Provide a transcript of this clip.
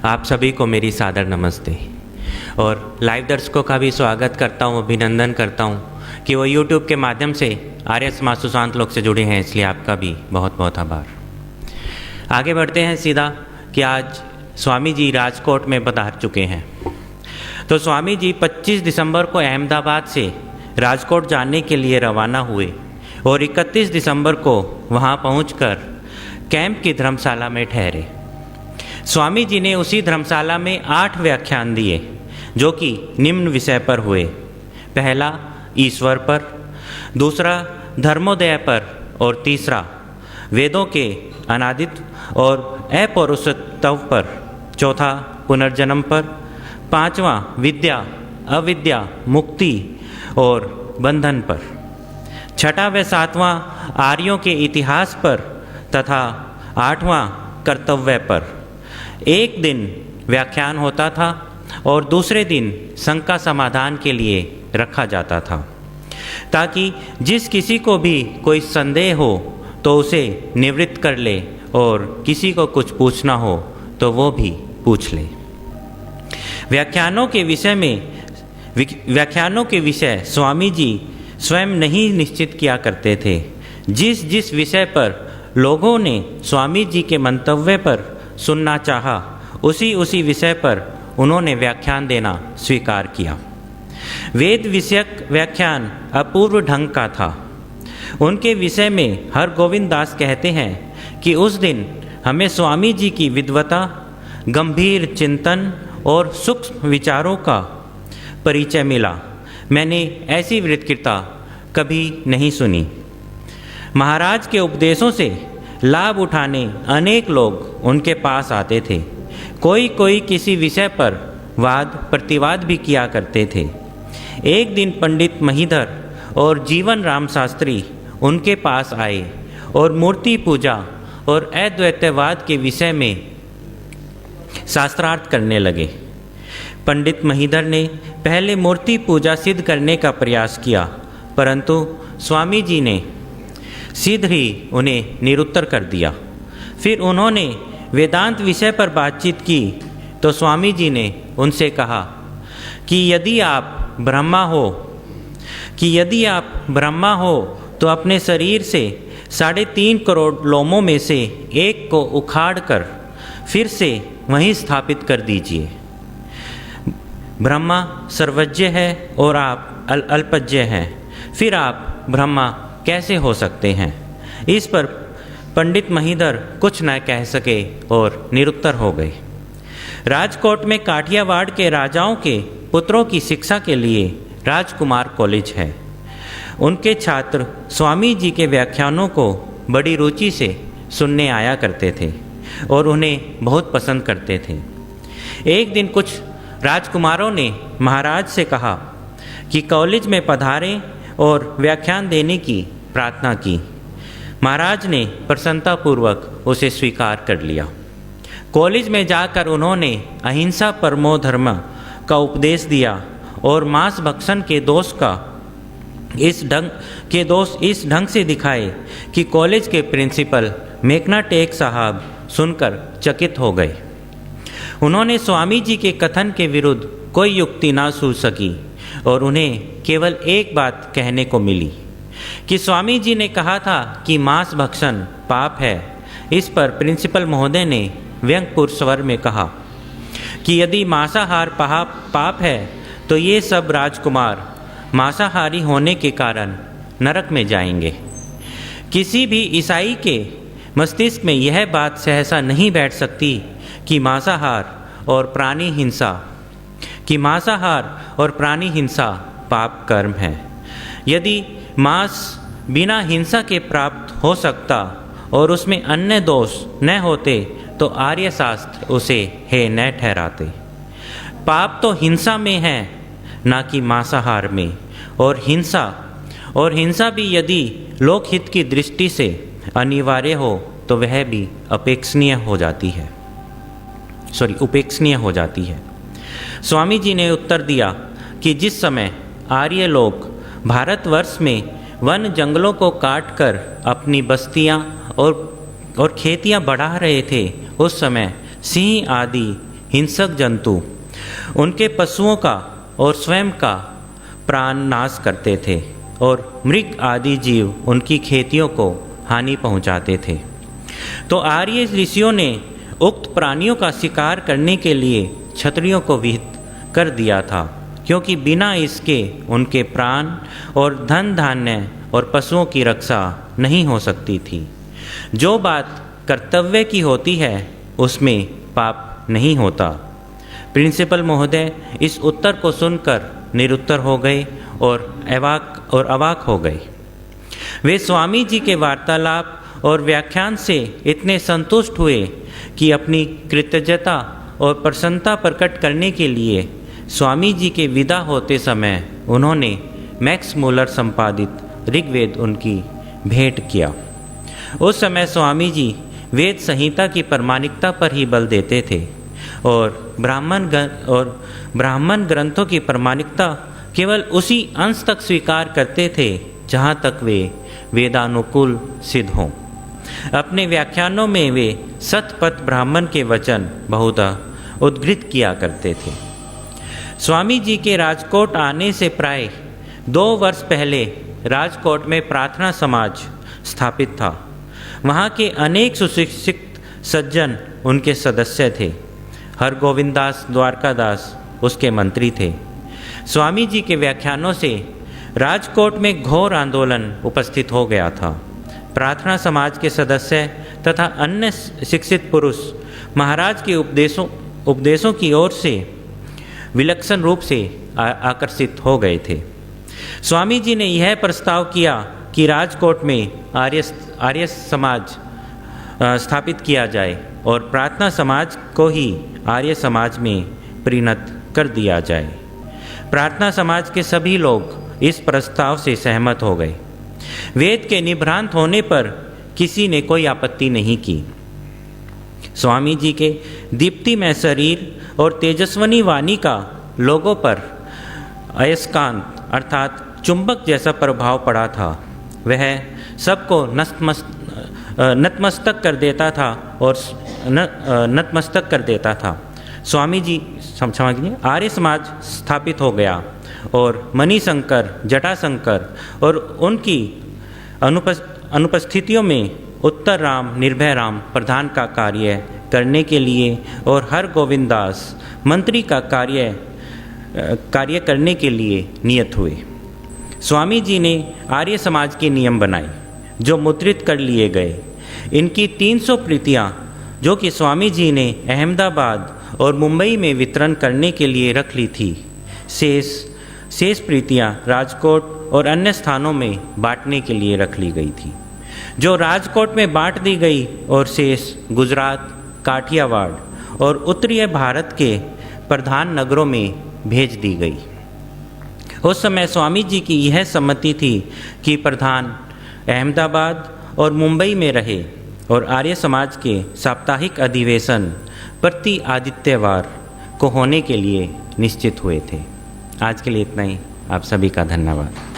आप सभी को मेरी सादर नमस्ते और लाइव दर्शकों का भी स्वागत करता हूँ, अभिनंदन करता हूँ कि वो यूट्यूब के माध्यम से आर्य समाज सुशांत लोग से जुड़े हैं, इसलिए आपका भी बहुत बहुत आभार। आगे बढ़ते हैं सीधा कि आज स्वामी जी राजकोट में पधार चुके हैं। तो स्वामी जी 25 दिसंबर को अहमदाबाद से राजकोट जाने के लिए रवाना हुए और 31 दिसंबर को वहाँ पहुँचकर कैंप की धर्मशाला में ठहरे। स्वामी जी ने उसी धर्मशाला में 8 व्याख्यान दिए जो कि निम्न विषय पर हुए। पहला ईश्वर पर, दूसरा धर्मोदय पर और तीसरा वेदों के अनादित्व और अपौरुषत्व पर, चौथा पुनर्जन्म पर, पांचवा विद्या अविद्या मुक्ति और बंधन पर, छठा व सातवां आर्यों के इतिहास पर तथा आठवां कर्तव्य पर। एक दिन व्याख्यान होता था और दूसरे दिन शंका समाधान के लिए रखा जाता था ताकि जिस किसी को भी कोई संदेह हो तो उसे निवृत्त कर ले और किसी को कुछ पूछना हो तो वो भी पूछ ले। व्याख्यानों के विषय स्वामी जी स्वयं नहीं निश्चित किया करते थे। जिस विषय पर लोगों ने स्वामी जी के मंतव्य पर सुनना चाहा, उसी विषय पर उन्होंने व्याख्यान देना स्वीकार किया। वेद विषयक व्याख्यान अपूर्व ढंग का था। उनके विषय में हरगोविंद दास कहते हैं कि उस दिन हमें स्वामी जी की विद्वता, गंभीर चिंतन और सूक्ष्म विचारों का परिचय मिला। मैंने ऐसी वृत्तिकता कभी नहीं सुनी। महाराज के उपदेशों से लाभ उठाने अनेक लोग उनके पास आते थे। कोई किसी विषय पर वाद प्रतिवाद भी किया करते थे। एक दिन पंडित महीधर और जीवन राम शास्त्री उनके पास आए और मूर्ति पूजा और अद्वैतवाद के विषय में शास्त्रार्थ करने लगे। पंडित महीधर ने पहले मूर्ति पूजा सिद्ध करने का प्रयास किया, परंतु स्वामी जी ने सीध ही उन्हें निरुत्तर कर दिया। फिर उन्होंने वेदांत विषय पर बातचीत की तो स्वामी जी ने उनसे कहा कि यदि आप ब्रह्मा हो तो अपने शरीर से 3.5 करोड़ लोमों में से एक को उखाड़ कर फिर से वहीं स्थापित कर दीजिए। ब्रह्मा सर्वज्ञ है और आप अल्पज्ञ हैं, फिर आप ब्रह्मा कैसे हो सकते हैं? इस पर पंडित महीधर कुछ न कह सके और निरुत्तर हो गए। राजकोट में काठियावाड़ के राजाओं के पुत्रों की शिक्षा के लिए राजकुमार कॉलेज है। उनके छात्र स्वामी जी के व्याख्यानों को बड़ी रुचि से सुनने आया करते थे और उन्हें बहुत पसंद करते थे। एक दिन कुछ राजकुमारों ने महाराज से कहा कि कॉलेज में पधारें और व्याख्यान देने की प्रार्थना की। महाराज ने प्रसन्नतापूर्वक उसे स्वीकार कर लिया। कॉलेज में जाकर उन्होंने अहिंसा परमो धर्म का उपदेश दिया और मांस भक्षण के दोष इस ढंग से दिखाए कि कॉलेज के प्रिंसिपल मेघना टेक साहब सुनकर चकित हो गए। उन्होंने स्वामी जी के कथन के विरुद्ध कोई युक्ति ना सूझ सकी और उन्हें केवल एक बात कहने को मिली कि स्वामी जी ने कहा था कि मांस भक्षण पाप है। इस पर प्रिंसिपल महोदय ने व्यंग्यपूर्ण स्वर में कहा कि यदि मांसाहार पाप है तो ये सब राजकुमार मांसाहारी होने के कारण नरक में जाएंगे। किसी भी ईसाई के मस्तिष्क में यह बात सहसा नहीं बैठ सकती कि मांसाहार और प्राणी हिंसा पाप कर्म है। यदि मांस बिना हिंसा के प्राप्त हो सकता और उसमें अन्य दोष न होते तो आर्य शास्त्र उसे हे न ठहराते। पाप तो हिंसा में है, ना कि मांसाहार में। और हिंसा भी यदि लोकहित की दृष्टि से अनिवार्य हो तो वह भी उपेक्षणीय हो जाती है। स्वामी जी ने उत्तर दिया कि जिस समय आर्य लोग भारतवर्ष में वन जंगलों को काटकर अपनी बस्तियां और खेतियां बढ़ा रहे थे, उस समय सिंह आदि हिंसक जंतु उनके पशुओं का और स्वयं का प्राण नाश करते थे और मृग आदि जीव उनकी खेतियों को हानि पहुंचाते थे। तो आर्य ऋषियों ने उक्त प्राणियों का शिकार करने के लिए क्षत्रियों को विहित कर दिया था, क्योंकि बिना इसके उनके प्राण और धन धान्य और पशुओं की रक्षा नहीं हो सकती थी। जो बात कर्तव्य की होती है उसमें पाप नहीं होता। प्रिंसिपल महोदय इस उत्तर को सुनकर निरुत्तर हो गए और अवाक हो गए। वे स्वामी जी के वार्तालाप और व्याख्यान से इतने संतुष्ट हुए कि अपनी कृतज्ञता और प्रसन्नता प्रकट करने के लिए स्वामी जी के विदा होते समय उन्होंने मैक्स मूलर संपादित ऋग्वेद उनकी भेंट किया। उस समय स्वामी जी वेद संहिता की प्रामाणिकता पर ही बल देते थे और ब्राह्मण ग्रंथों की प्रामाणिकता केवल उसी अंश तक स्वीकार करते थे जहाँ तक वे वेदानुकूल सिद्ध हों। अपने व्याख्यानों में वे शतपथ ब्राह्मण के वचन बहुधा उद्धृत किया करते थे। स्वामी जी के राजकोट आने से प्राय 2 वर्ष पहले राजकोट में प्रार्थना समाज स्थापित था। वहाँ के अनेक सुशिक्षित सज्जन उनके सदस्य थे। हरगोविंद दास द्वारकादास उसके मंत्री थे। स्वामी जी के व्याख्यानों से राजकोट में घोर आंदोलन उपस्थित हो गया था। प्रार्थना समाज के सदस्य तथा अन्य शिक्षित पुरुष महाराज के उपदेशों की ओर से विलक्षण रूप से आकर्षित हो गए थे। स्वामी जी ने यह प्रस्ताव किया कि राजकोट में आर्य समाज स्थापित किया जाए और प्रार्थना समाज को ही आर्य समाज में परिणत कर दिया जाए। प्रार्थना समाज के सभी लोग इस प्रस्ताव से सहमत हो गए। वेद के निभ्रांत होने पर किसी ने कोई आपत्ति नहीं की। स्वामी जी के दीप्तिमय शरीर और तेजस्वनी वाणी का लोगों पर अयस्कांत अर्थात चुंबक जैसा प्रभाव पड़ा था। वह सबको नतमस्तक कर देता था। स्वामी जी क्षमा कीजिए, आर्य समाज स्थापित हो गया और मणिशंकर, जटाशंकर और उनकी अनुपस्थितियों में उत्तर राम, निर्भय राम प्रधान का कार्य करने के लिए और हरगोविंद दास मंत्री का कार्य करने के लिए नियत हुए। स्वामी जी ने आर्य समाज के नियम बनाए जो मुद्रित कर लिए गए। इनकी 300 प्रतियां जो कि स्वामी जी ने अहमदाबाद और मुंबई में वितरण करने के लिए रख ली थी, शेष प्रतियां राजकोट और अन्य स्थानों में बांटने के लिए रख ली गई थी, जो राजकोट में बांट दी गई और शेष गुजरात, काठियावाड़ और उत्तरी भारत के प्रधान नगरों में भेज दी गई। उस समय स्वामी जी की यह सम्मति थी कि प्रधान अहमदाबाद और मुंबई में रहे और आर्य समाज के साप्ताहिक अधिवेशन प्रति आदित्यवार को होने के लिए निश्चित हुए थे। आज के लिए इतना ही। आप सभी का धन्यवाद।